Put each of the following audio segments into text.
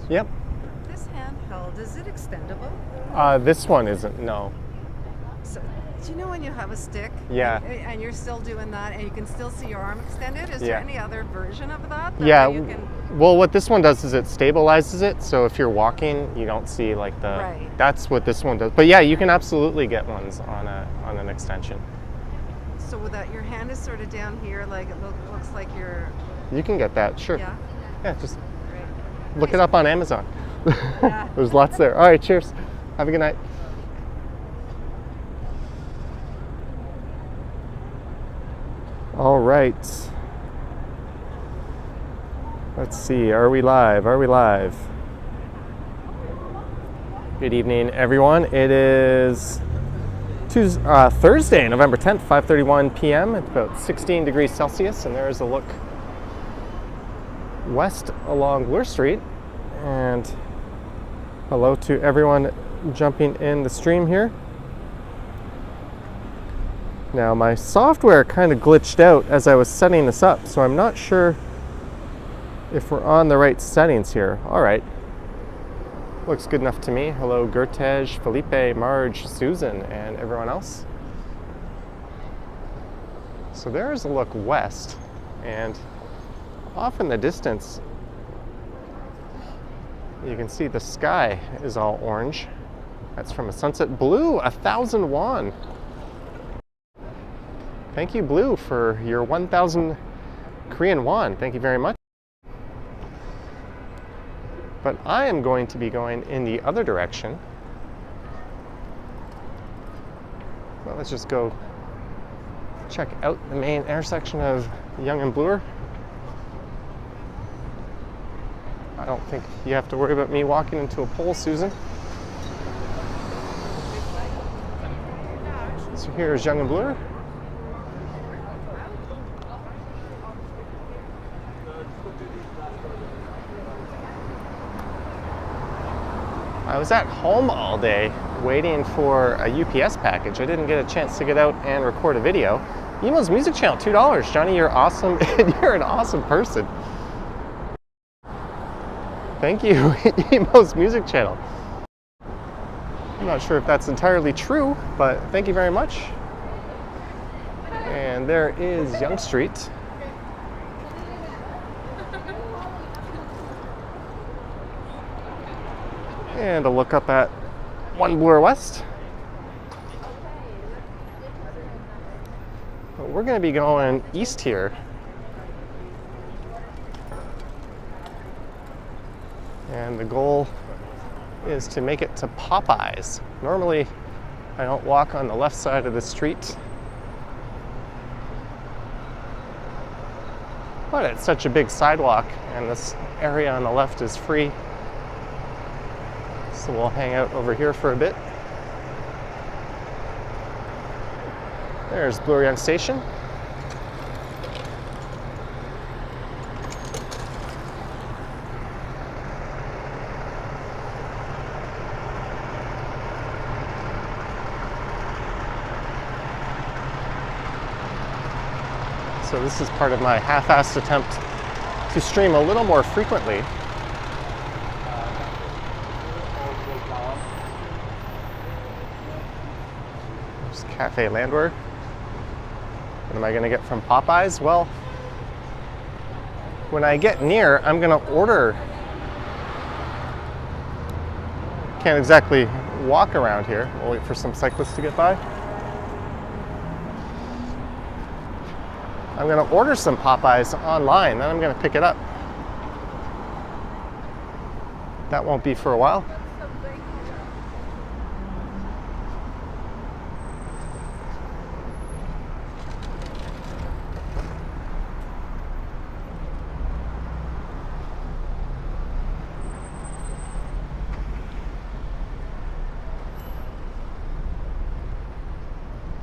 Yep. This handheld, is it extendable? This one isn't, no. So, do you know when you have a stick? Yeah. And you're still doing that, and you can still see your arm extended? Is there Yeah. any other version of that? Yeah. You can... Well, what this one does is it stabilizes it, so if you're walking, you don't see like the. Right. That's what this one does. But yeah, you can absolutely get ones on an extension. So with that, your hand is sort of down here, like it looks like you're. You can get that, sure. Yeah. Yeah, just Great. look it up on Amazon. Yeah. There's lots there. All right, cheers. Have a good night. All right. Let's see. Are we live? Are we live? Good evening, everyone. It is Thursday, November 10th, 5:31 p.m. It's about 16 degrees Celsius, and there is a look west along Bloor Street. And hello to everyone jumping in the stream here. Now, my software kind of glitched out as I was setting this up, so I'm not sure if we're on the right settings here. All right. Looks good enough to me. Hello, Gertej, Felipe, Marge, Susan, and everyone else. So there's a look west, and off in the distance, you can see the sky is all orange. That's from a sunset. Blue, 1,000 won. Thank you, Blue, for your 1,000 Korean won. Thank you very much. But I am going to be going in the other direction. Well, let's just go check out the main intersection of Yonge and Bloor. I don't think you have to worry about me walking into a pole, Susan. So here's Yonge and Bloor. I was at home all day waiting for a UPS package. I didn't get a chance to get out and record a video. Emo's Music Channel, $2. Johnny, you're awesome, and you're an awesome person. Thank you, Emo's Music Channel. I'm not sure if that's entirely true, but thank you very much. And there is Yonge Street. And a look up at 1 Bloor West. But we're going to be going east here. And the goal is to make it to Popeyes. Normally, I don't walk on the left side of the street, but it's such a big sidewalk, and this area on the left is free. So we'll hang out over here for a bit. There's Bloor Yonge Station. So this is part of my half-assed attempt to stream a little more frequently. There's Cafe Landwehr. What am I going to get from Popeyes? Well, when I get near, I'm going to order. Can't exactly walk around here. We'll wait for some cyclists to get by. I'm going to order some Popeyes online, then I'm going to pick it up. That won't be for a while.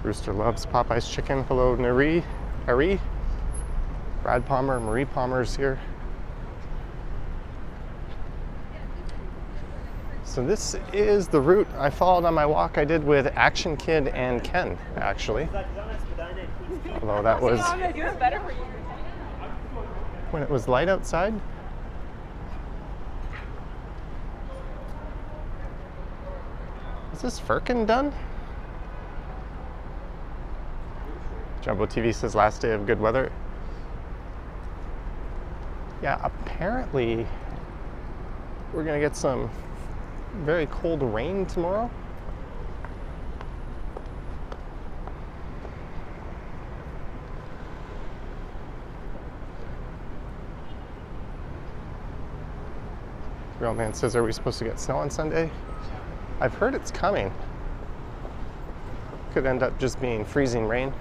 Rooster loves Popeyes chicken. Hello, Nari. Brad Palmer, Marie Palmer's here. So this is the route I followed on my walk I did with Action Kid and Ken, actually. Although that was when it was light outside. Is this Firkin done? Jumbo TV says last day of good weather. Yeah, apparently we're gonna get some very cold rain tomorrow. Real man says, are we supposed to get snow on Sunday? I've heard it's coming. Could end up just being freezing rain.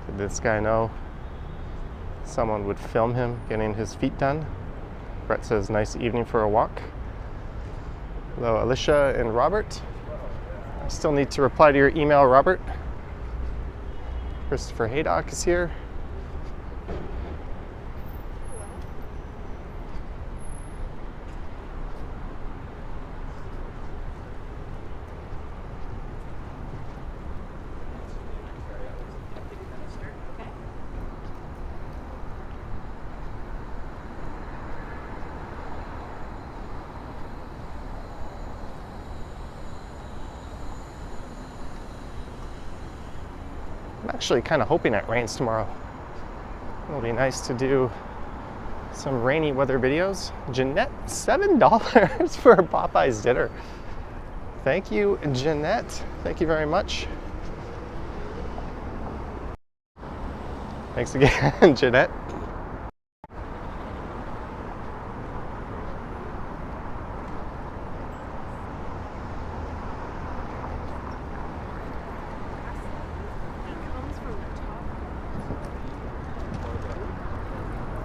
Did this guy know someone would film him getting his feet done? Brett says, nice evening for a walk. Hello, Alicia and Robert. I still need to reply to your email, Robert. Christopher Haydock is here. I'm actually kind of hoping it rains tomorrow. It'll be nice to do some rainy weather videos. Jeanette, $7 for a Popeyes dinner. Thank you, Jeanette. Thank you very much. Thanks again, Jeanette.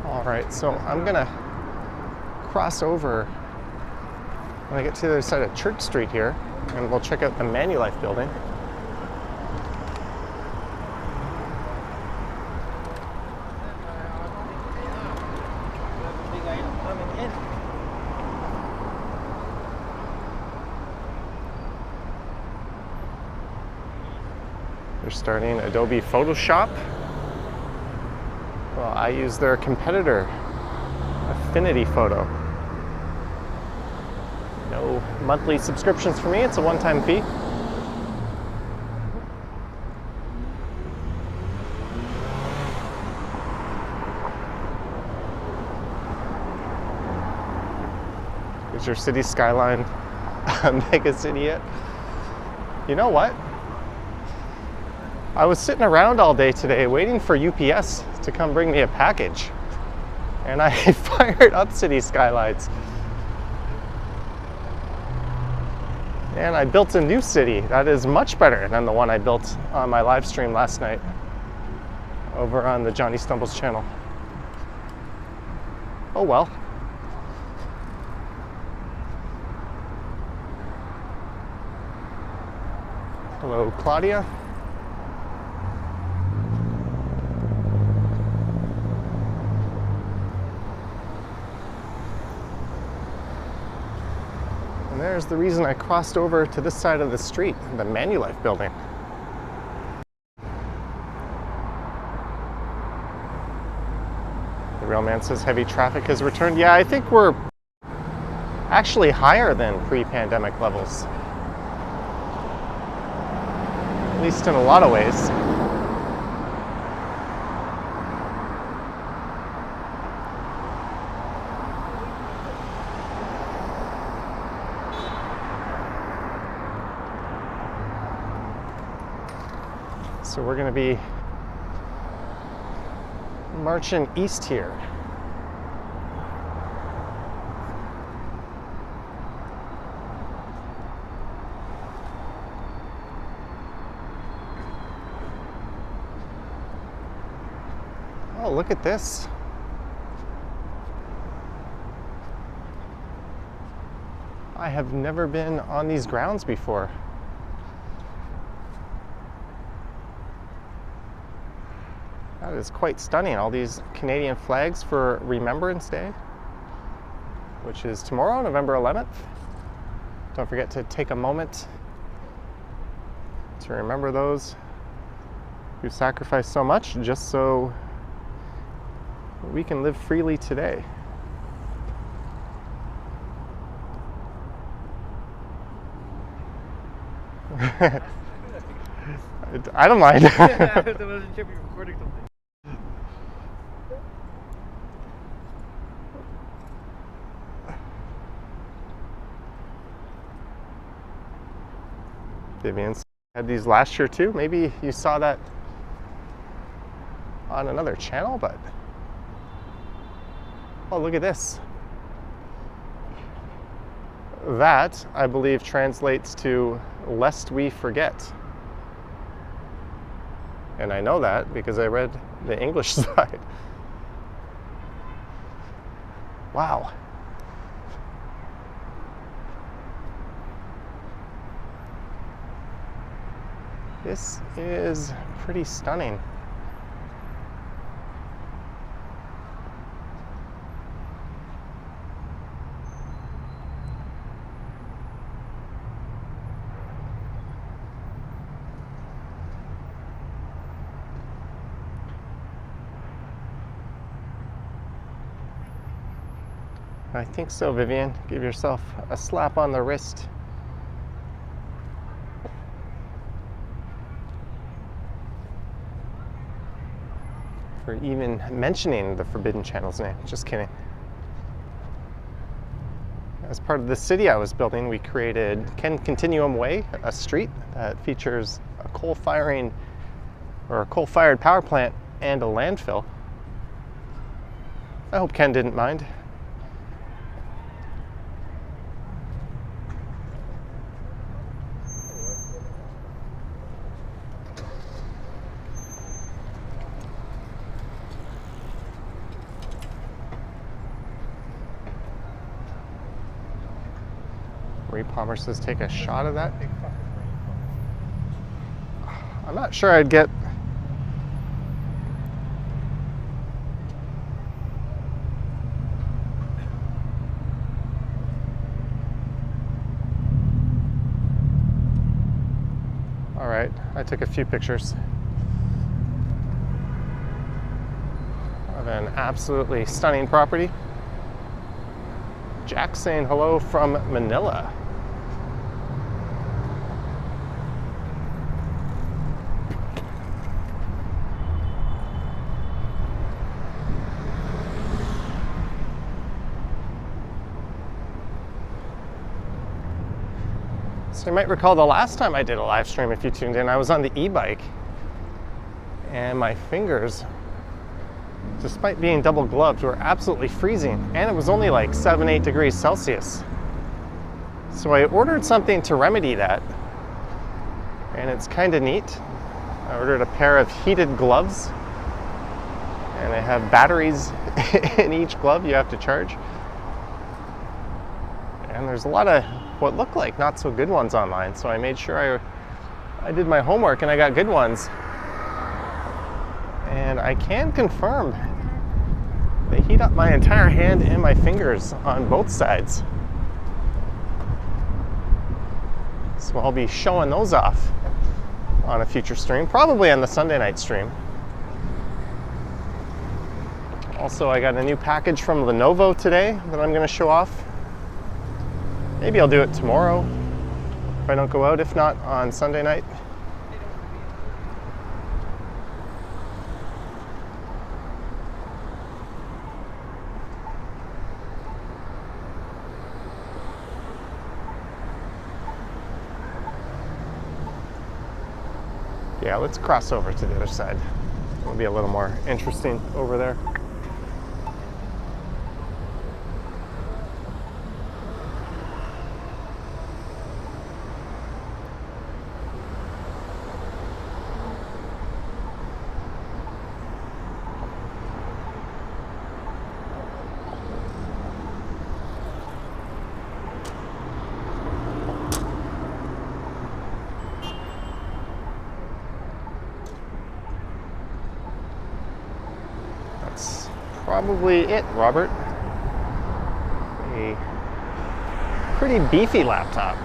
All right, so I'm gonna cross over when I get to the other side of Church Street here, and we'll check out the Manulife building. They're starting Adobe Photoshop. Well, I use their competitor, Affinity Photo. No monthly subscriptions for me, it's a one-time fee. Is your city skyline a mega city yet? You know what? I was sitting around all day today waiting for UPS to come bring me a package, and I fired up City Skylines. And I built a new city that is much better than the one I built on my live stream last night over on the Johnny Stumbles channel. Oh well. Hello, Claudia. And there's the reason I crossed over to this side of the street, the Manulife building. The real man says heavy traffic has returned. Yeah, I think we're actually higher than pre-pandemic levels. At least in a lot of ways. So we're going to be marching east here. Oh, look at this. I have never been on these grounds before. That is quite stunning. All these Canadian flags for Remembrance Day, which is tomorrow, November 11th. Don't forget to take a moment to remember those who sacrificed so much just so We can live freely today. I don't mind. I wasn't sure if you were recording something. Vivian had these last year too. Maybe you saw that on another channel, but oh, look at this. That, I believe, translates to lest we forget. And I know that because I read the English side. Wow. This is pretty stunning. I think so, Vivian. Give yourself a slap on the wrist. For even mentioning the Forbidden Channel's name. Just kidding. As part of the city I was building, we created Continuum Way, a street that features a coal-fired power plant and a landfill. I hope Ken didn't mind. Palmer says take a shot of that. I'm not sure I'd get all right, I took a few pictures of an absolutely stunning property. Jack saying hello from Manila. So you might recall the last time I did a live stream, if you tuned in, I was on the e-bike and my fingers, despite being double gloved, were absolutely freezing, and it was only like 7-8 degrees Celsius. So I ordered something to remedy that, and it's kind of neat. I ordered a pair of heated gloves, and they have batteries in each glove you have to charge. And there's a lot of what look like not so good ones online, so I made sure I did my homework and I got good ones. And I can confirm they heat up my entire hand and my fingers on both sides. So I'll be showing those off on a future stream, probably on the Sunday night stream. Also, I got a new package from Lenovo today that I'm going to show off. Maybe I'll do it tomorrow if I don't go out, if not on Sunday night. Yeah, let's cross over to the other side. It'll be a little more interesting over there. Probably it, Robert. A pretty beefy laptop,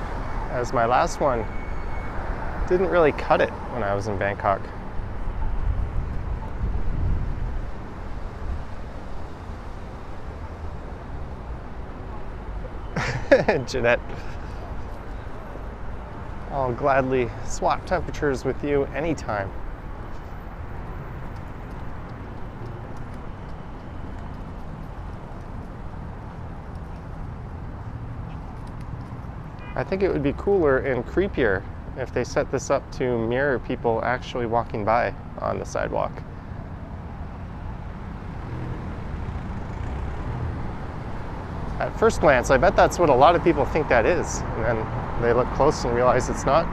as my last one didn't really cut it when I was in Bangkok. Jeanette. I'll gladly swap temperatures with you anytime. I think it would be cooler and creepier if they set this up to mirror people actually walking by on the sidewalk. At first glance, I bet that's what a lot of people think that is, and then they look close and realize it's not.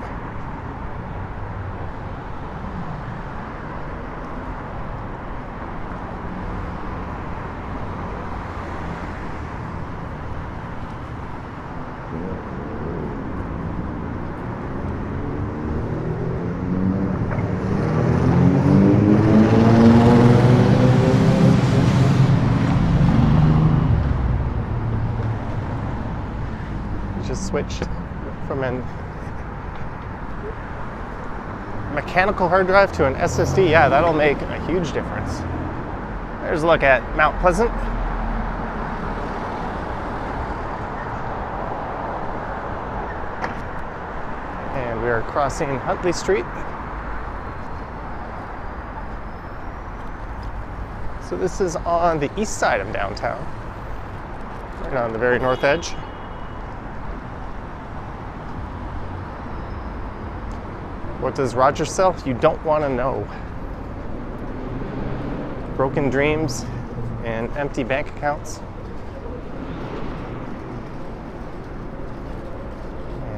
Just switched from a mechanical hard drive to an SSD. Yeah, that'll make a huge difference. There's a look at Mount Pleasant. And we are crossing Huntley Street. So this is on the east side of downtown, right on the very north edge. What does Roger sell? You don't want to know. Broken dreams and empty bank accounts.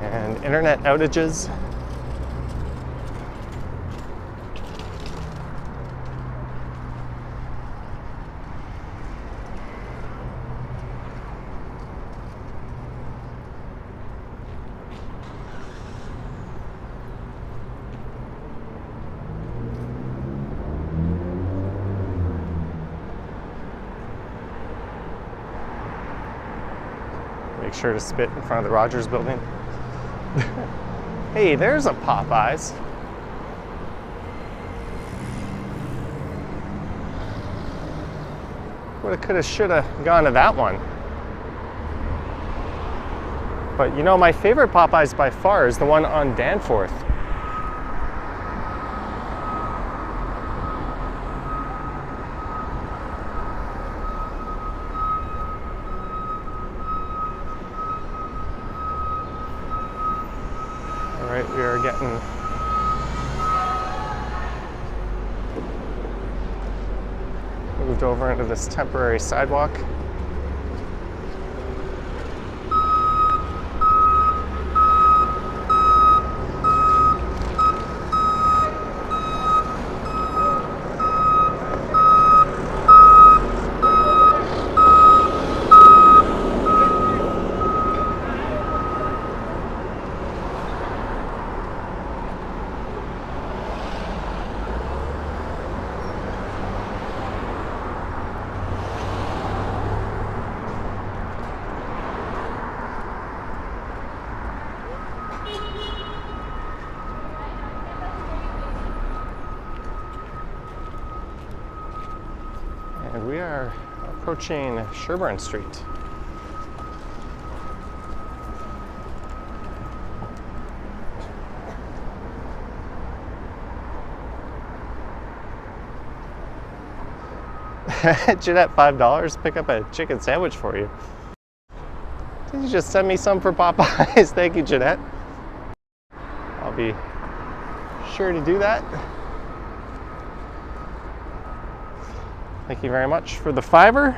And internet outages. Make sure to spit in front of the Rogers building. Hey, there's a Popeyes. Woulda, coulda, shoulda gone to that one. But you know, my favorite Popeyes by far is the one on Danforth. Alright, we are getting moved over into this temporary sidewalk. And we are approaching Sherburne Street. Jeanette, $5, pick up a chicken sandwich for you. Did you just send me some for Popeyes? Thank you, Jeanette. I'll be sure to do that. Thank you very much for the $5.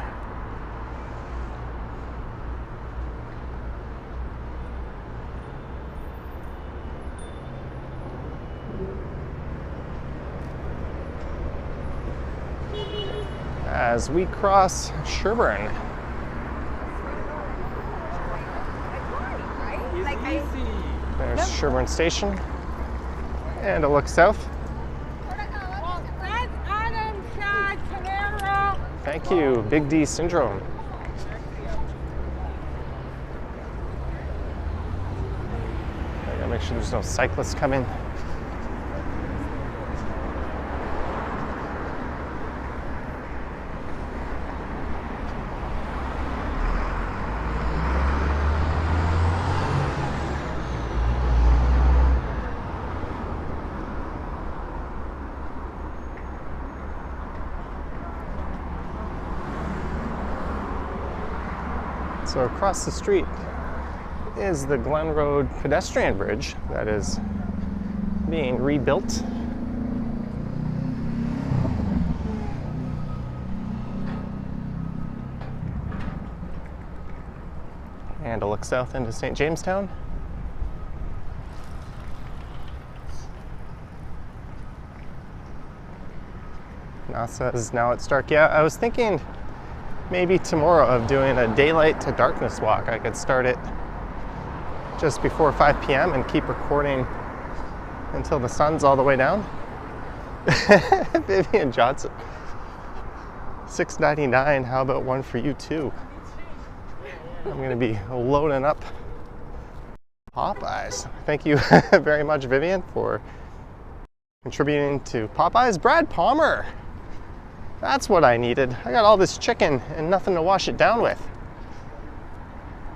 As we cross Sherburne. There's Sherburne Station. And a look south. Thank you, Big D syndrome. I gotta make sure there's no cyclists coming. So across the street is the Glen Road pedestrian bridge that is being rebuilt. And a look south into St. Jamestown. Now says now it's dark. Yeah, I was thinking maybe tomorrow of doing a daylight to darkness walk. I could start it just before 5 p.m. and keep recording until the sun's all the way down. Vivian Johnson. $6.99. How about one for you too? I'm going to be loading up Popeyes. Thank you very much, Vivian, for contributing to Popeyes. Brad Palmer. That's what I needed. I got all this chicken and nothing to wash it down with.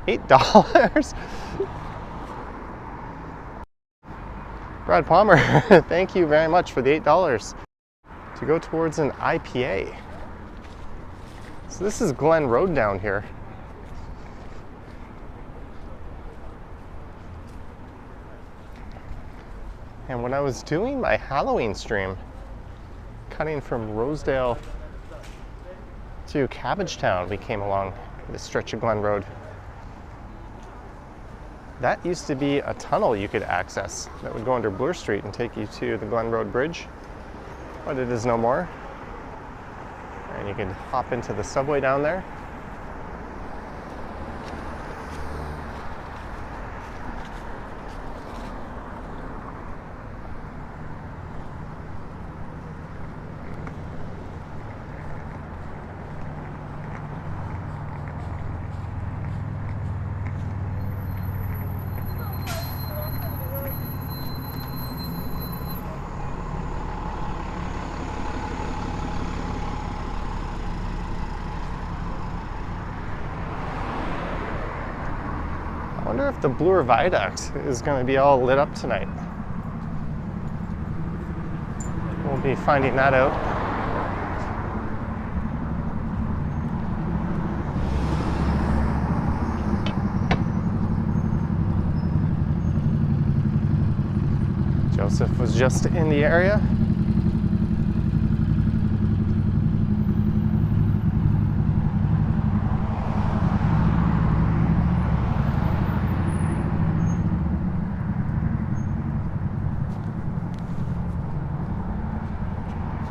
$8. Brad Palmer, thank you very much for the $8 to go towards an IPA. So this is Glen Road down here. And when I was doing my Halloween stream, cutting from Rosedale to Cabbagetown, we came along this stretch of Glen Road. That used to be a tunnel you could access that would go under Bloor Street and take you to the Glen Road Bridge, but it is no more. And you can hop into the subway down there. I wonder if the Bloor Viaduct is going to be all lit up tonight. We'll be finding that out. Joseph was just in the area.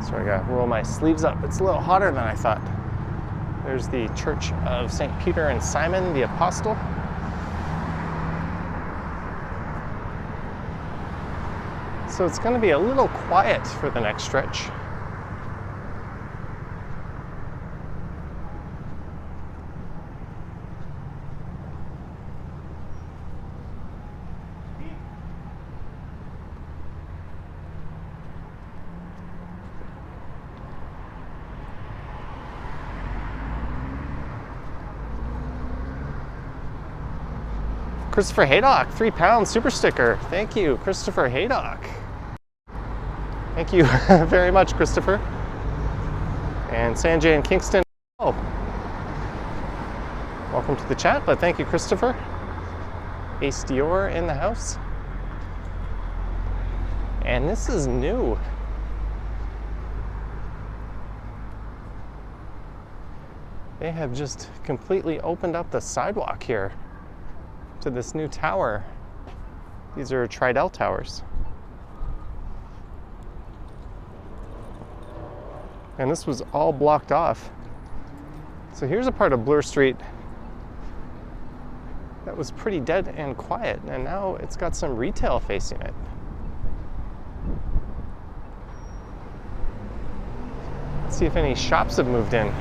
So I gotta roll my sleeves up. It's a little hotter than I thought. There's the Church of St. Peter and Simon the Apostle. So it's gonna be a little quiet for the next stretch. Christopher Haydock, £3 super sticker. Thank you, Christopher Haydock. Thank you very much, Christopher. And Sanjay and Kingston. Oh, welcome to the chat, but thank you, Christopher. Ace Dior in the house. And this is new. They have just completely opened up the sidewalk here to this new tower. These are Tridel towers. And this was all blocked off. So here's a part of Bloor Street that was pretty dead and quiet, and now it's got some retail facing it. Let's see if any shops have moved in.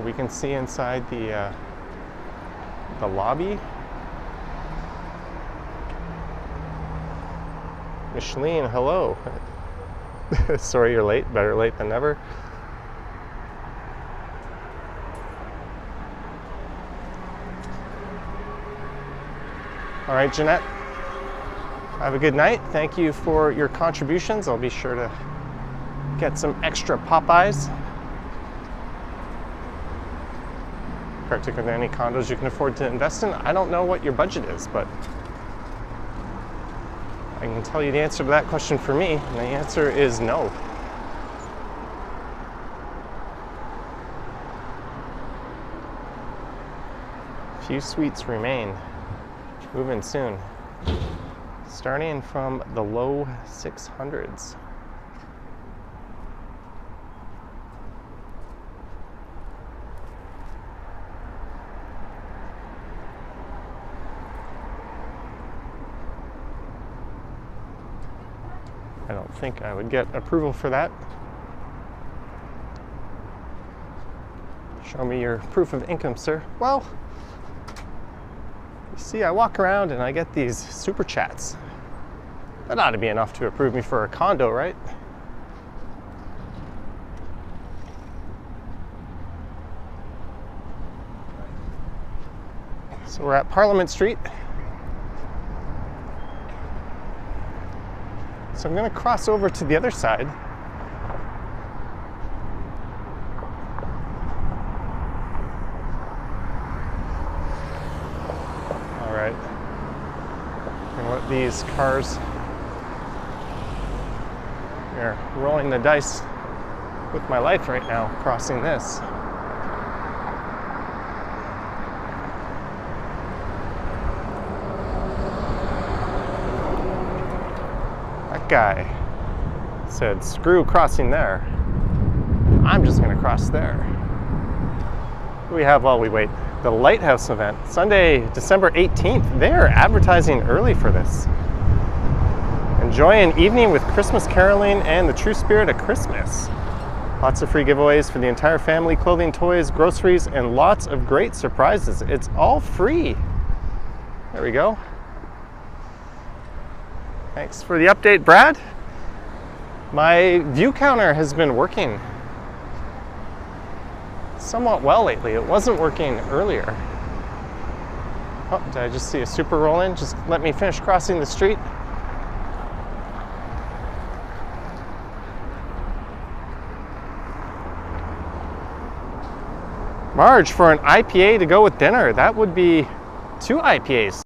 We can see inside the lobby. Micheline, hello. Sorry you're late. Better late than never. All right, Jeanette. Have a good night. Thank you for your contributions. I'll be sure to get some extra Popeyes. Particularly any condos you can afford to invest in. I don't know what your budget is, but I can tell you the answer to that question for me, and the answer is no. Few suites remain. Move in soon. Starting from the low 600s. I don't think I would get approval for that. Show me your proof of income, sir. Well, you see, I walk around and I get these super chats. That ought to be enough to approve me for a condo, right? So we're at Parliament Street. So I'm going to cross over to the other side. All right. I'm going to let these cars, they're rolling the dice with my life right now, crossing this. Guy said, screw crossing there. I'm just going to cross there. What do we have while we wait? The Lighthouse event, Sunday, December 18th. They're advertising early for this. Enjoy an evening with Christmas caroling and the true spirit of Christmas. Lots of free giveaways for the entire family, clothing, toys, groceries, and lots of great surprises. It's all free. There we go. Thanks for the update, Brad. My view counter has been working somewhat well lately. It wasn't working earlier. Oh, did I just see a super roll in? Just let me finish crossing the street. Marge, for an IPA to go with dinner, that would be 2 IPAs.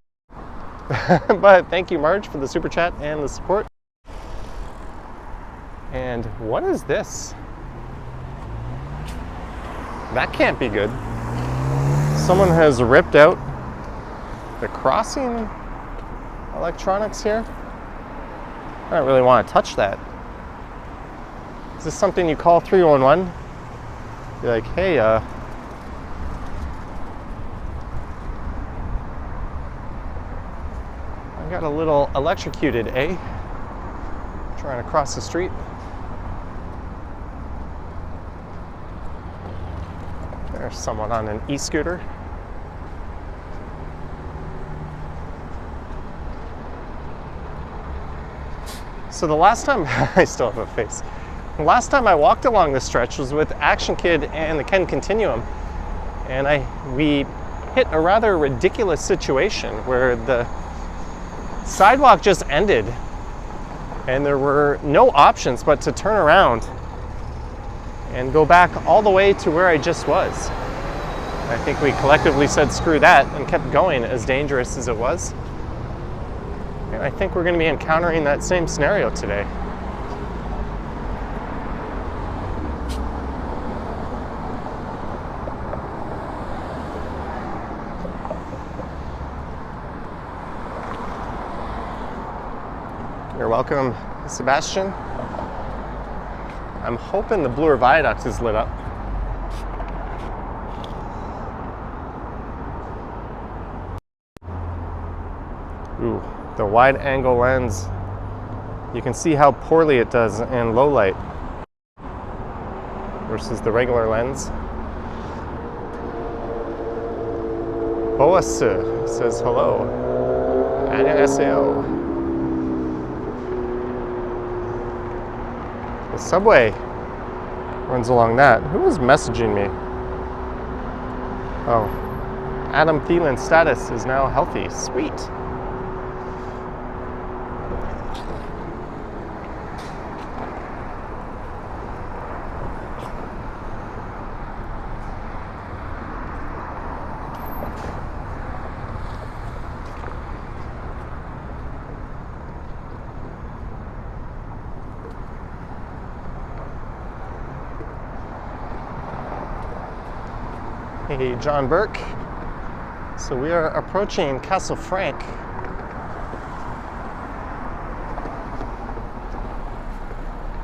But thank you, Marge, for the super chat and the support. And what is this? That can't be good. Someone has ripped out the crossing electronics here. I don't really want to touch that. Is this something you call 311? Be like, hey, got a little electrocuted, eh? Trying to cross the street. There's someone on an e-scooter. So the last time, I still have a face. The last time I walked along this stretch was with Action Kid and the Ken Continuum. And we hit a rather ridiculous situation where the sidewalk just ended and there were no options but to turn around and go back all the way to where I just was. I think we collectively said screw that and kept going, as dangerous as it was. And I think we're going to be encountering that same scenario today. You're welcome, Sebastian. I'm hoping the Bloor Viaduct is lit up. Ooh, the wide angle lens. You can see how poorly it does in low light versus the regular lens. Boas says hello. 안녕하세요. The subway runs along that. Who is messaging me? Oh, Adam Thielen's status is now healthy. Sweet. Hey, John Burke. So we are approaching Castle Frank.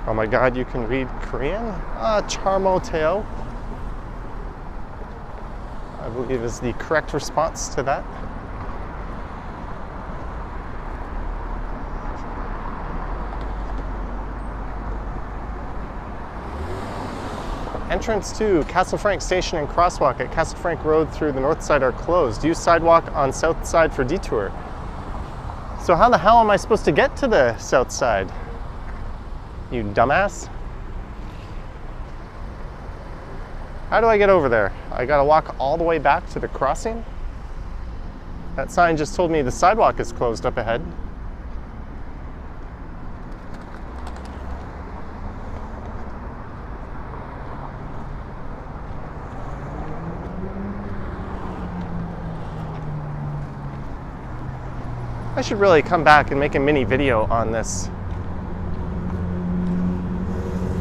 Oh my God, you can read Korean? Charmo Teo, I believe is the correct response to that. Entrance to Castle Frank Station and crosswalk at Castle Frank Road through the north side are closed. Use sidewalk on south side for detour. So how the hell am I supposed to get to the south side? You dumbass. How do I get over there? I gotta walk all the way back to the crossing? That sign just told me the sidewalk is closed up ahead. I should really come back and make a mini video on this.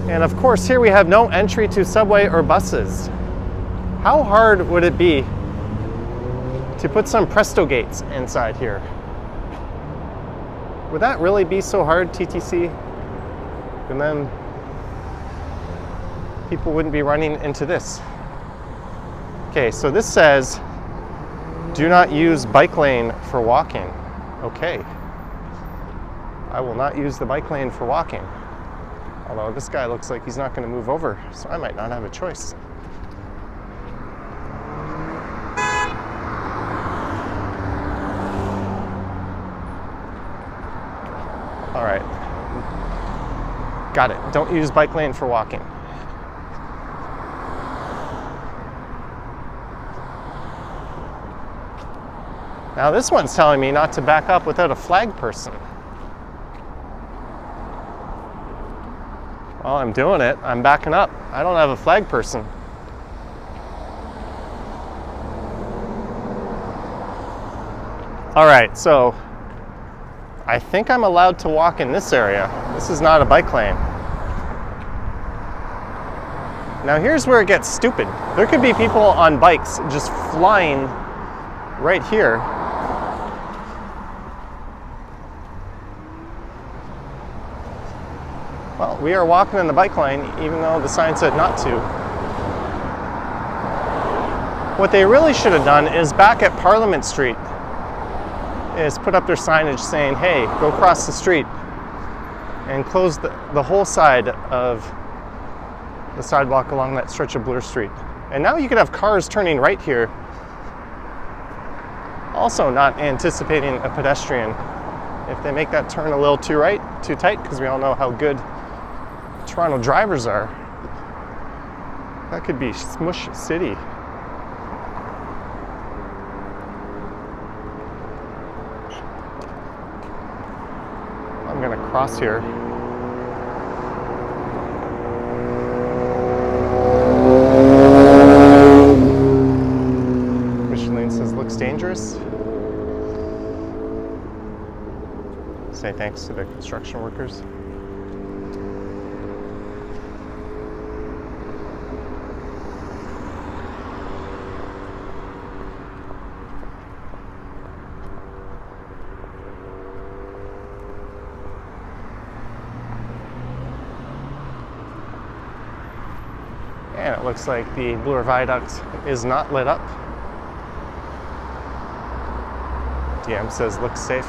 And of course, here we have no entry to subway or buses. How hard would it be to put some Presto gates inside here? Would that really be so hard, TTC? And then people wouldn't be running into this. Okay, so this says, do not use bike lane for walking. Okay. I will not use the bike lane for walking. Although this guy looks like he's not going to move over, so I might not have a choice. All right. Got it. Don't use bike lane for walking. Now this one's telling me not to back up without a flag person. Well, I'm doing it. I'm backing up. I don't have a flag person. All right, so I think I'm allowed to walk in this area. This is not a bike lane. Now here's where it gets stupid. There could be people on bikes just flying right here. Well, we are walking in the bike lane even though the sign said not to. What they really should have done is back at Parliament Street is put up their signage saying, hey, go cross the street, and close the whole side of the sidewalk along that stretch of Bloor Street. And now you could have cars turning right here, also not anticipating a pedestrian if they make that turn a little too tight, because we all know how good Toronto drivers are. That could be Smush City. I'm gonna cross here. Michelin says looks dangerous. Say thanks to the construction workers. And it looks like the Bloor Viaduct is not lit up. DM says looks safe.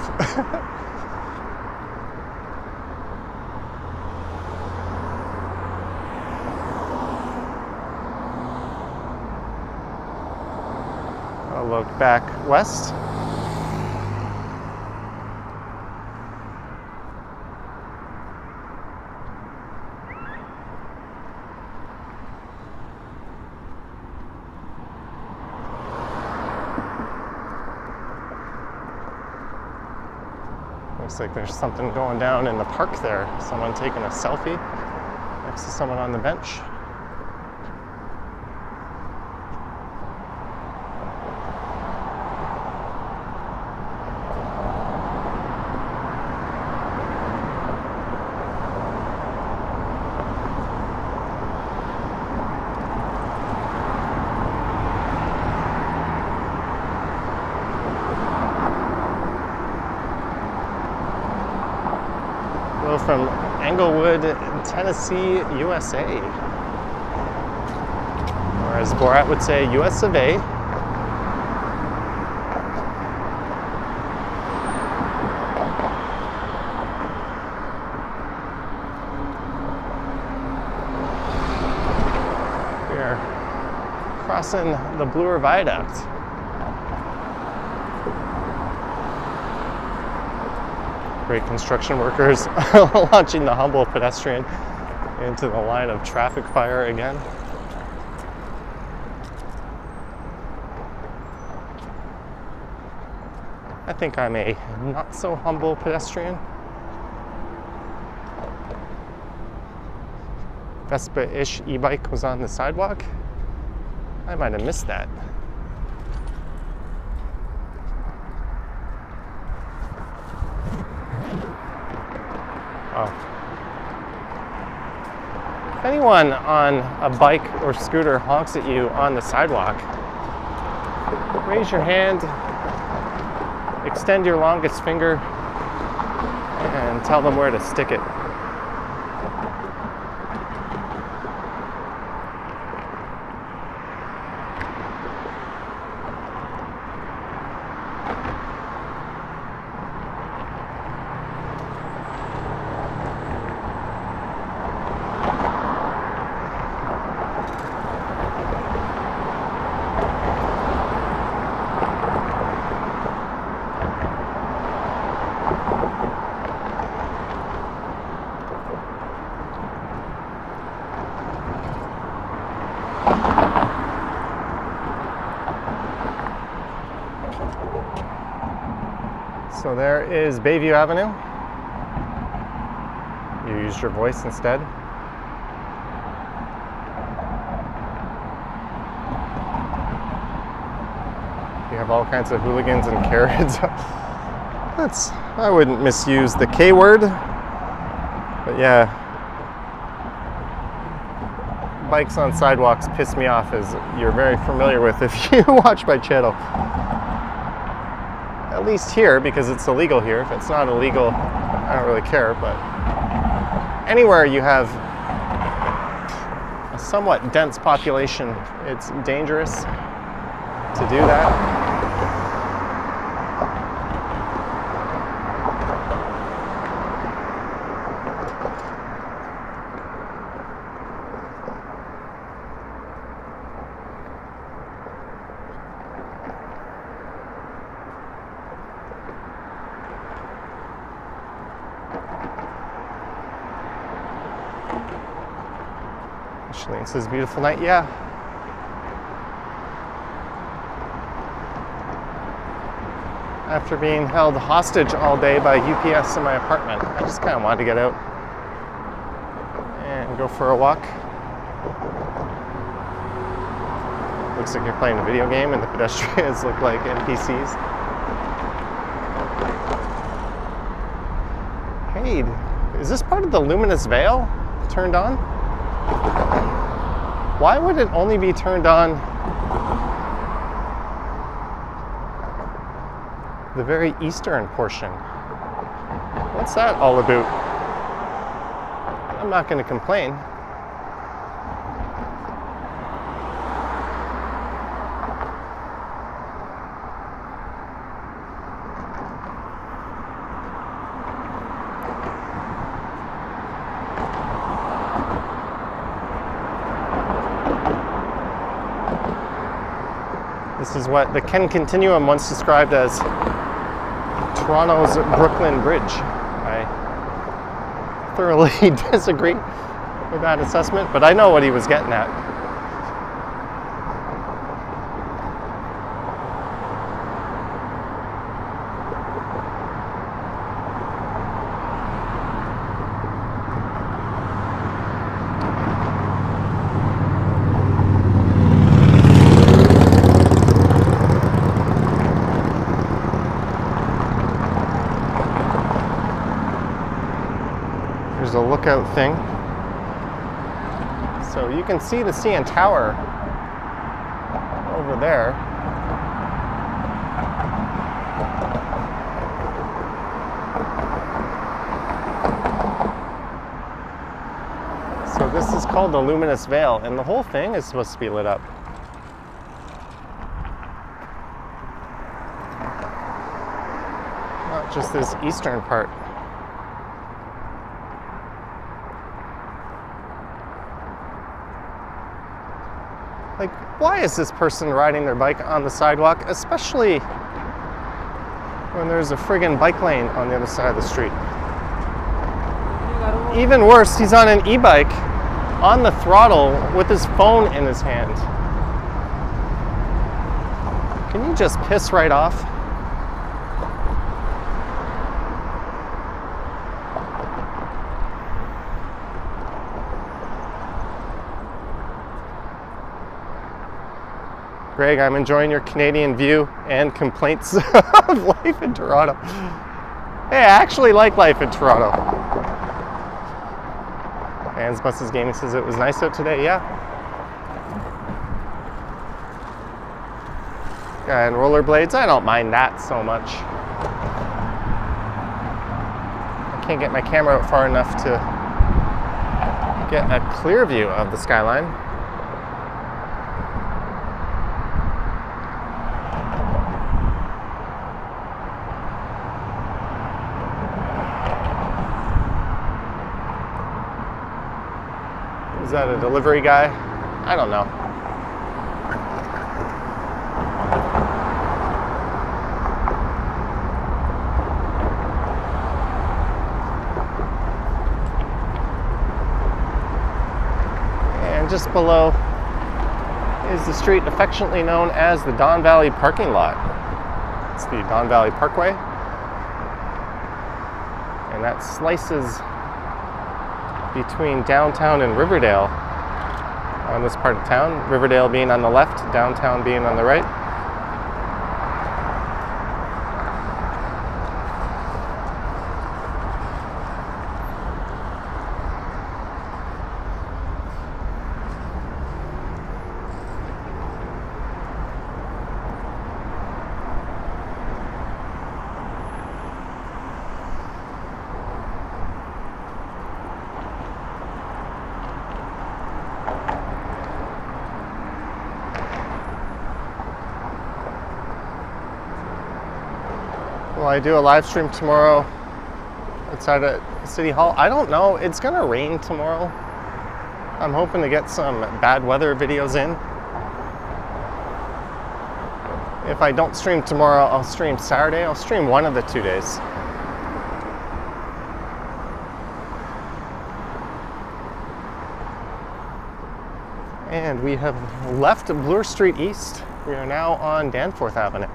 I'll look back west. Looks like there's something going down in the park there. Someone taking a selfie next to someone on the bench. From Englewood, Tennessee, USA. Or as Borat would say, US of A. We are crossing the Bloor Viaduct. Great construction workers launching the humble pedestrian into the line of traffic fire again. I think I'm a not so humble pedestrian. Vespa-ish e-bike was on the sidewalk. I might have missed that. Oh. If anyone on a bike or scooter honks at you on the sidewalk, raise your hand, extend your longest finger, and tell them where to stick it. So there is Bayview Avenue. You used your voice instead. You have all kinds of hooligans and carrots. I wouldn't misuse the K word, but yeah, bikes on sidewalks piss me off, as you're very familiar with if you watch my channel. At least here, because it's illegal here. If it's not illegal, I don't really care, but anywhere you have a somewhat dense population, it's dangerous to do that. It says beautiful night, yeah. After being held hostage all day by UPS in my apartment, I just kind of wanted to get out and go for a walk. Looks like you're playing a video game and the pedestrians look like NPCs. Hey, is this part of the luminous veil turned on? Why would it only be turned on the very eastern portion? What's that all about? I'm not going to complain. This is what the Ken Continuum once described as Toronto's Brooklyn Bridge. I thoroughly disagree with that assessment, but I know what he was getting at. a lookout thing. So you can see the CN Tower over there. So this is called the Luminous Veil, and the whole thing is supposed to be lit up. Not just this eastern part. Like, why is this person riding their bike on the sidewalk, especially when there's a friggin' bike lane on the other side of the street? Even worse, he's on an e-bike on the throttle with his phone in his hand. Can you just piss right off? Greg, I'm enjoying your Canadian view and complaints of life in Toronto. Hey, I actually like life in Toronto. Hans Buses Gaming says it was nice out today. Yeah. And rollerblades, I don't mind that so much. I can't get my camera out far enough to get a clear view of the skyline. Is that a delivery guy? I don't know. And just below is the street affectionately known as the Don Valley parking lot. It's the Don Valley Parkway. And that slices between downtown and Riverdale on this part of town. Riverdale being on the left, downtown being on the right. Will I do a live stream tomorrow outside of City Hall? I don't know. It's gonna rain tomorrow. I'm hoping to get some bad weather videos in. If I don't stream tomorrow, I'll stream Saturday. I'll stream one of the 2 days. And we have left Bloor Street East. We are now on Danforth Avenue.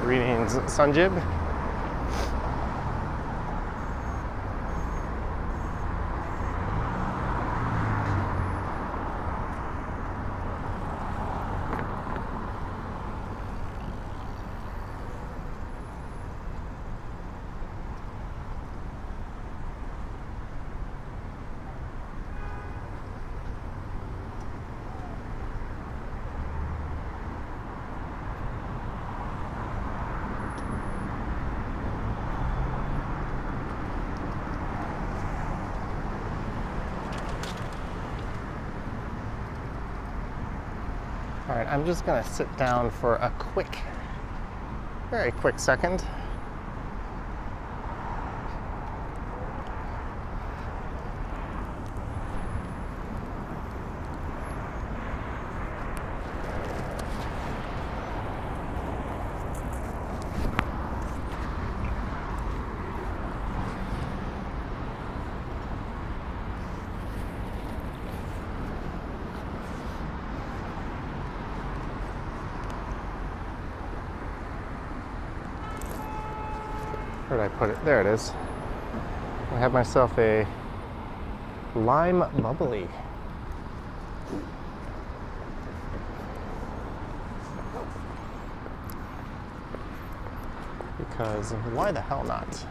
Greetings, Sunjib. All right, I'm just gonna sit down for a very quick second. Where did I put it? There it is. I have myself a lime bubbly. Because why the hell not?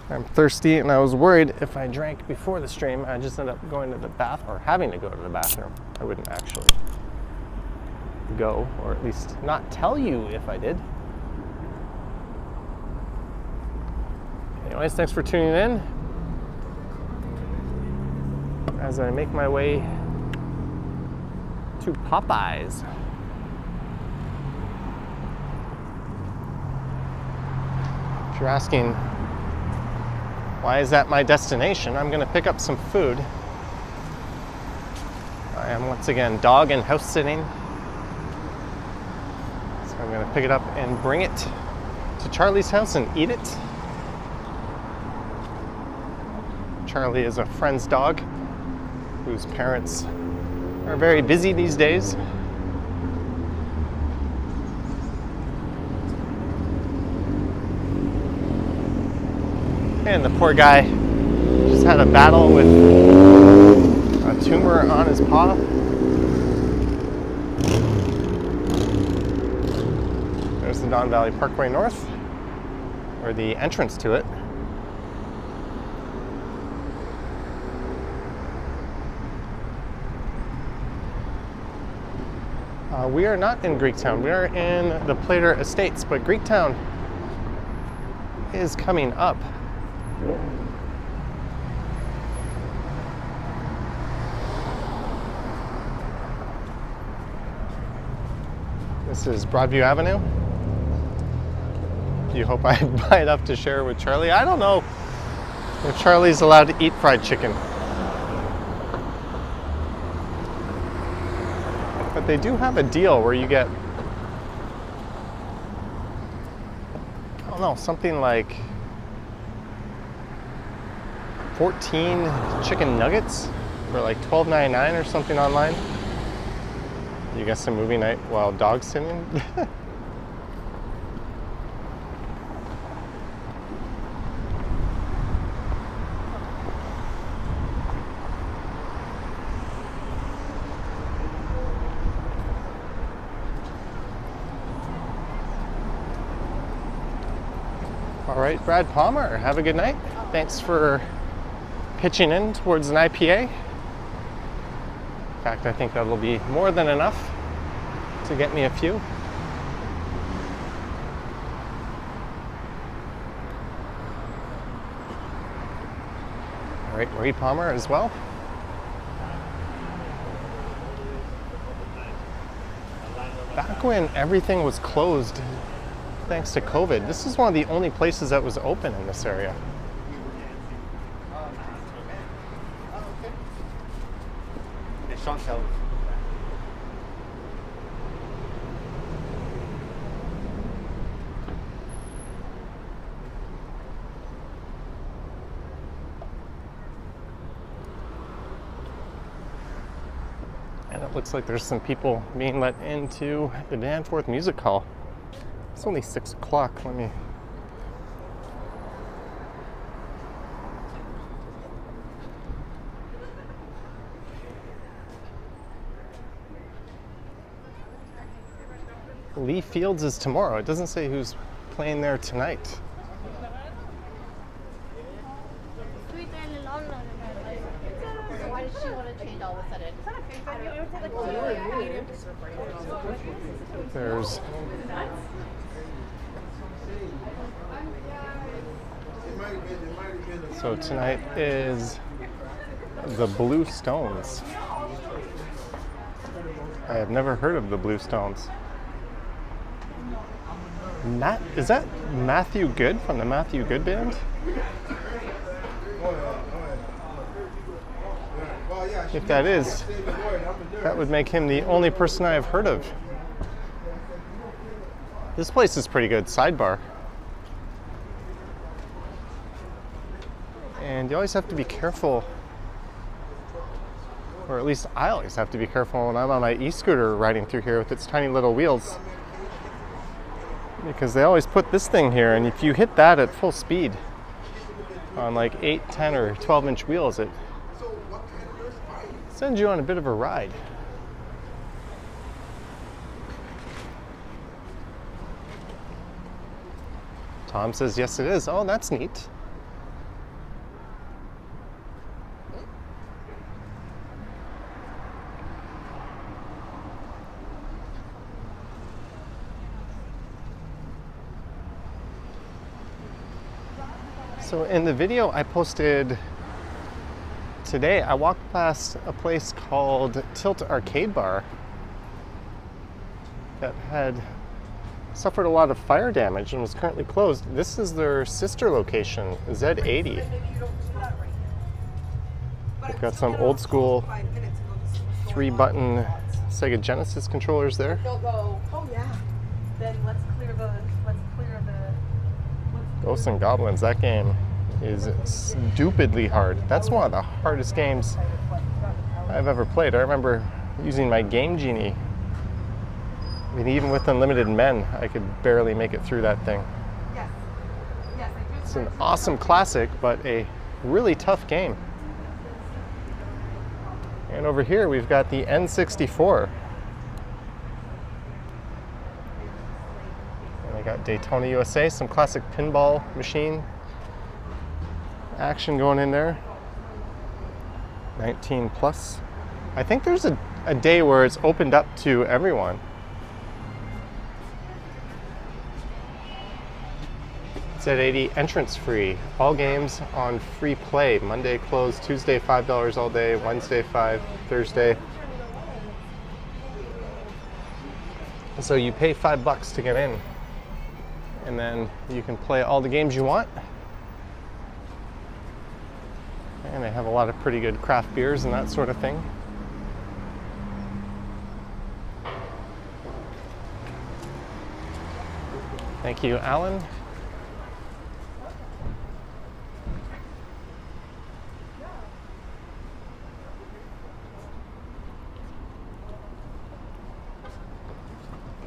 I'm thirsty, and I was worried if I drank before the stream, I'd just end up going to the bathroom, or having to go to the bathroom. I wouldn't actually go, or at least not tell you if I did. Anyways, thanks for tuning in as I make my way to Popeyes. If you're asking, why is that my destination? I'm going to pick up some food. I am once again dog and house sitting. So I'm going to pick it up and bring it to Charlie's house and eat it. Charlie is a friend's dog whose parents are very busy these days. And the poor guy just had a battle with a tumor on his paw. There's the Don Valley Parkway North, or the entrance to it. We are not in Greektown. We are in the Plater Estates, but Greektown is coming up. This is Broadview Avenue. You hope I buy enough to share with Charlie. I don't know if Charlie's allowed to eat fried chicken. But they do have a deal where you get, I don't know, something like 14 chicken nuggets for like $12.99 or something online. You guess a movie night while dog sitting? All right, Brad Palmer, have a good night. Thanks for pitching in towards an IPA. In fact, I think that'll be more than enough to get me a few. All right, Marie Palmer as well. Back when everything was closed thanks to COVID, this is one of the only places that was open in this area. And it looks like there's some people being let into the Danforth Music Hall. It's only 6 o'clock. Let me... Lee Fields is tomorrow. It doesn't say who's playing there tonight. Why did she want to change all of a sudden? There's... So tonight is the Blue Stones. I have never heard of the Blue Stones. Is that Matthew Good from the Matthew Good Band? If that is, that would make him the only person I have heard of. This place is pretty good, sidebar. And you always have to be careful Or at least I always have to be careful when I'm on my e-scooter riding through here with its tiny little wheels. Because they always put this thing here, and if you hit that at full speed on like 8, 10, or 12-inch wheels, it sends you on a bit of a ride. Tom says, yes, it is. Oh, that's neat. So in the video I posted today, I walked past a place called Tilt Arcade Bar that had suffered a lot of fire damage and was currently closed. This is their sister location, Z80. They've got some old school 3-button Sega Genesis controllers there. Oh yeah. Then let's clear the. Ghosts and Goblins, that game is stupidly hard. That's one of the hardest games I've ever played. I remember using my Game Genie. I mean, even with Unlimited Men, I could barely make it through that thing. It's an awesome classic, but a really tough game. And over here, we've got the N64. I got Daytona USA, some classic pinball machine action going in there. 19 plus. I think there's a day where it's opened up to everyone. Z80 entrance free. All games on free play. Monday closed, Tuesday $5 all day, Wednesday $5, Thursday. So you pay $5 to get in. And then you can play all the games you want. And they have a lot of pretty good craft beers and that sort of thing. Thank you, Alan.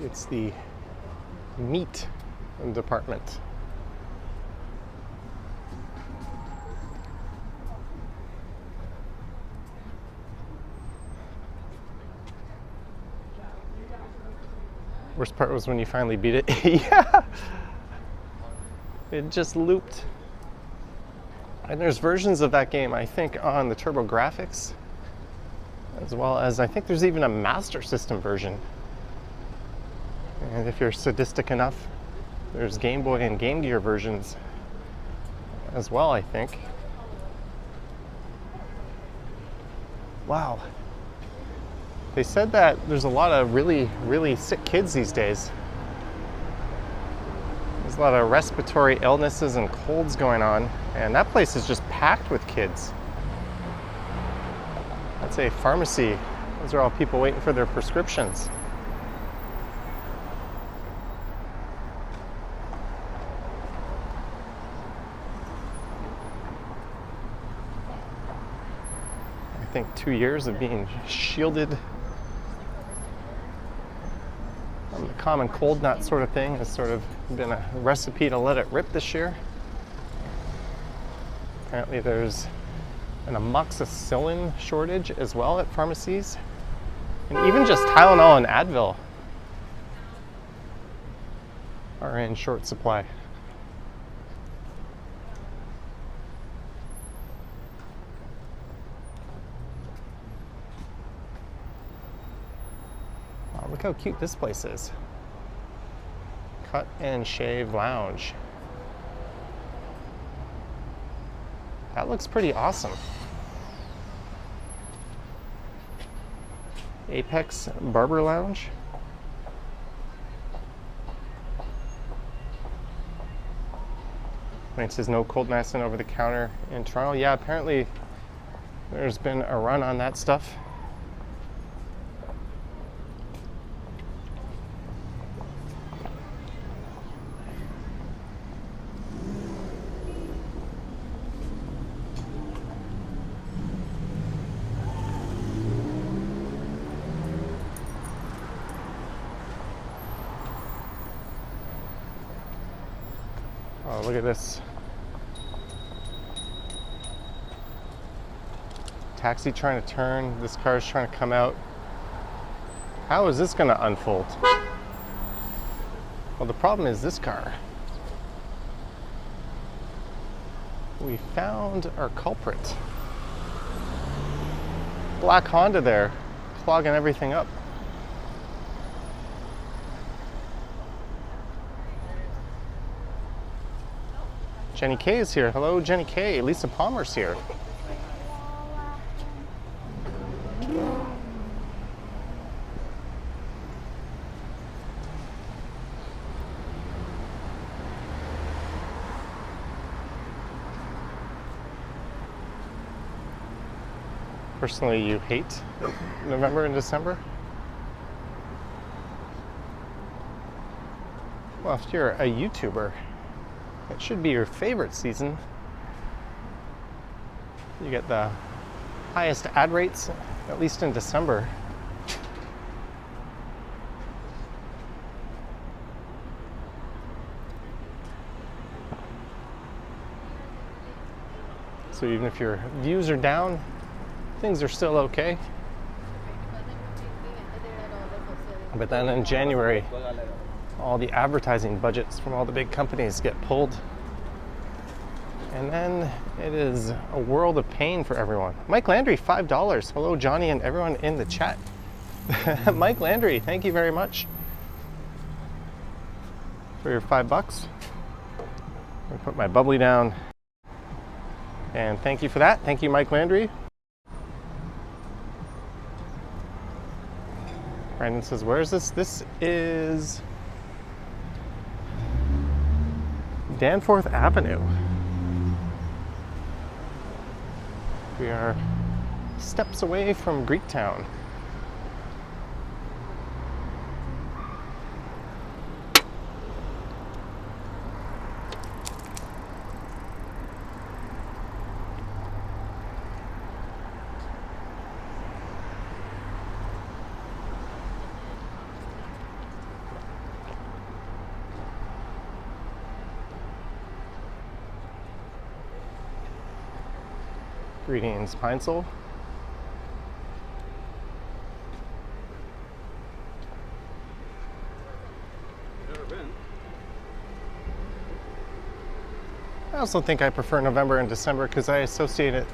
It's the meat department. Worst part was when you finally beat it. Yeah! It just looped. And there's versions of that game, I think, on the TurboGrafx, as well as I think there's even a Master System version. And if you're sadistic enough, there's Game Boy and Game Gear versions as well, I think. Wow. They said that there's a lot of really, really sick kids these days. There's a lot of respiratory illnesses and colds going on, and that place is just packed with kids. That's a pharmacy. Those are all people waiting for their prescriptions. I think 2 years of being shielded from the common cold, that sort of thing, has sort of been a recipe to let it rip this year. Apparently there's an amoxicillin shortage as well at pharmacies, and even just Tylenol and Advil are in short supply. Wow, look how cute this place is. Cut and Shave Lounge. That looks pretty awesome. Apex Barber Lounge. It says no cold medicine over the counter in Toronto. Yeah, apparently there's been a run on that stuff. Oh, look at this. Taxi trying to turn. This car is trying to come out. How is this going to unfold? Well, the problem is this car. We found our culprit. Black Honda there, clogging everything up. Jenny K is here. Hello, Jenny K. Lisa Palmer's here. Personally, you hate November and December? Well, if you're a YouTuber, it should be your favorite season. You get the highest ad rates, at least in December. So even if your views are down, things are still okay. But then in January, all the advertising budgets from all the big companies get pulled. And then it is a world of pain for everyone. Mike Landry, $5. Hello, Johnny, and everyone in the chat. Mike Landry, thank you very much for your $5. I'll put my bubbly down. And thank you for that. Thank you, Mike Landry. Brandon says, where is this? This is Danforth Avenue. We are steps away from Greektown. Greetings, Pine Sol. Never been. I also think I prefer November and December because I associate it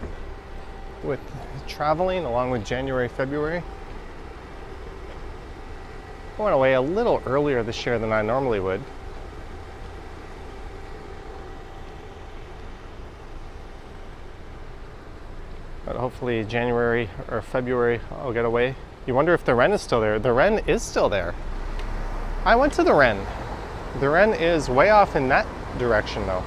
with traveling along with January, February. I went away a little earlier this year than I normally would. But hopefully January or February I'll get away. You wonder if the Wren is still there. The Wren is still there. I went to the Wren. The Wren is way off in that direction though.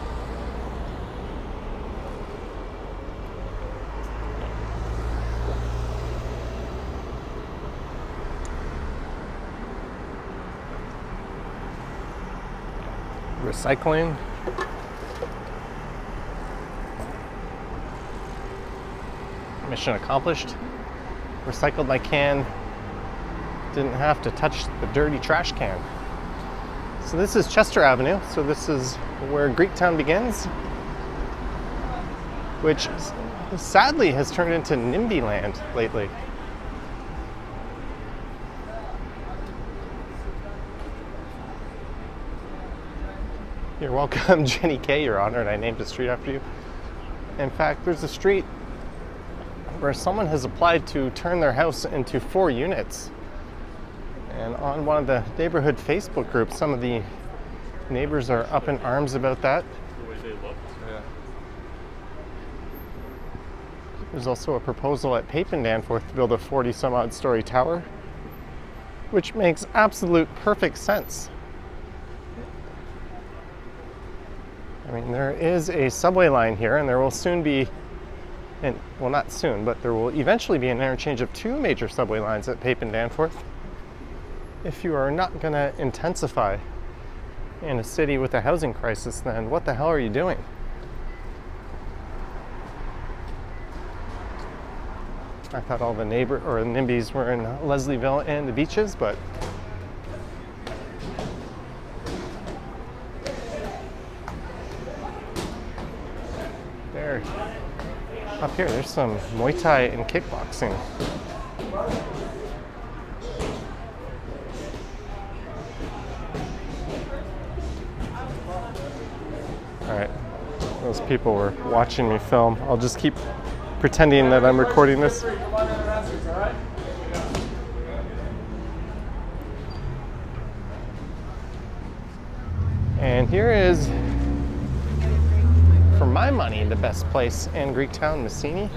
Recycling. Mission accomplished. Recycled my can. Didn't have to touch the dirty trash can. So this is Chester Avenue. So this is where Greektown begins, which sadly has turned into NIMBY land lately. You're welcome, Jenny K. You're honored. I named a street after you. In fact, there's a street where someone has applied to turn their house into 4 units. And on one of the neighborhood Facebook groups, some of the neighbors are up in arms about that. The way they look. Yeah. There's also a proposal at Pape and Danforth to build a 40-some-odd story tower, which makes absolute perfect sense. I mean, there is a subway line here, and there will soon be, and well, not soon, but there will eventually be an interchange of 2 major subway lines at Pape and Danforth. If you are not going to intensify in a city with a housing crisis, then what the hell are you doing? I thought all the NIMBYs were in Leslieville and the beaches, but here. Up here, there's some Muay Thai and kickboxing. All right, those people were watching me film. I'll just keep pretending that I'm recording this. And here is, for my money, the best place in Greektown, Messini.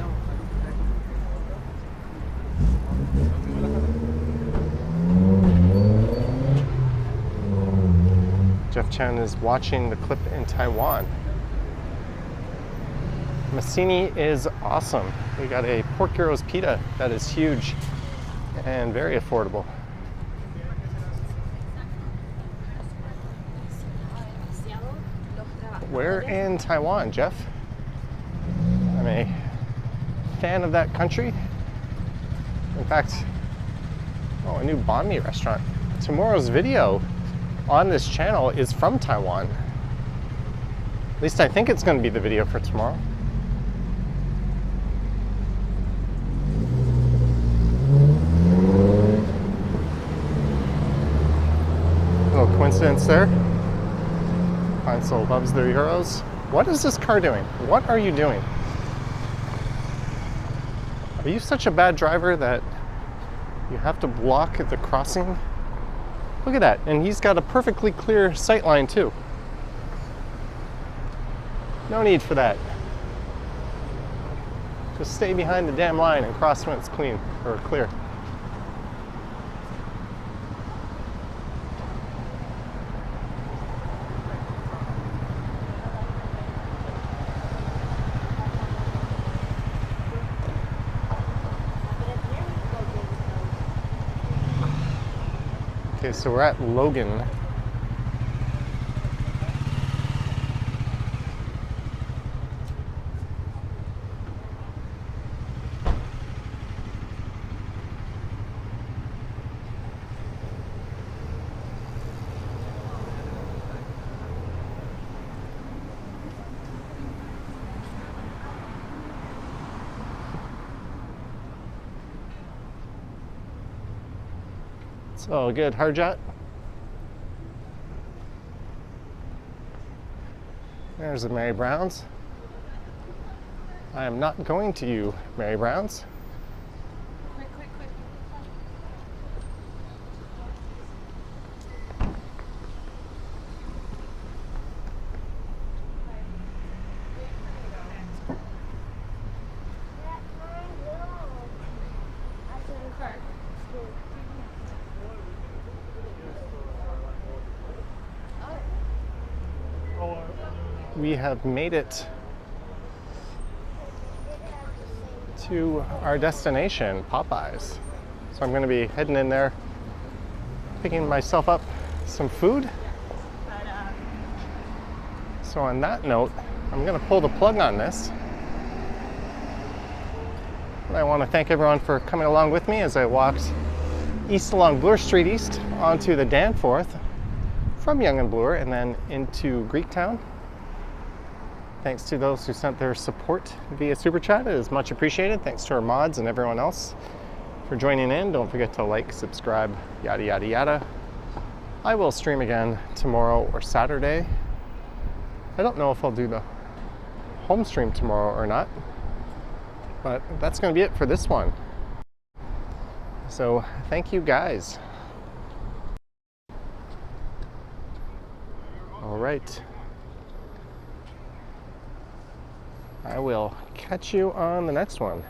Jeff Chen is watching the clip in Taiwan. Messini is awesome. We got a pork gyros pita that is huge and very affordable. Where in Taiwan, Jeff? I'm a fan of that country. In fact, a new banh mi restaurant. Tomorrow's video on this channel is from Taiwan. At least I think it's going to be the video for tomorrow. Little coincidence there. Heinzel loves their Euros. What is this car doing? What are you doing? Are you such a bad driver that you have to block at the crossing? Look at that, and he's got a perfectly clear sight line too. No need for that. Just stay behind the damn line and cross when it's clean or clear. Okay, so we're at Logan. So good, Harjat. There's the Mary Browns. I am not going to you, Mary Browns. Quick. We have made it to our destination, Popeyes. So I'm going to be heading in there, picking myself up some food. So on that note, I'm going to pull the plug on this. And I want to thank everyone for coming along with me as I walked east along Bloor Street East onto the Danforth from Yonge and Bloor and then into Greektown. Thanks to those who sent their support via Super Chat. It is much appreciated. Thanks to our mods and everyone else for joining in. Don't forget to like, subscribe, yada, yada, yada. I will stream again tomorrow or Saturday. I don't know if I'll do the home stream tomorrow or not, but that's going to be it for this one. So thank you guys. All right. I will catch you on the next one.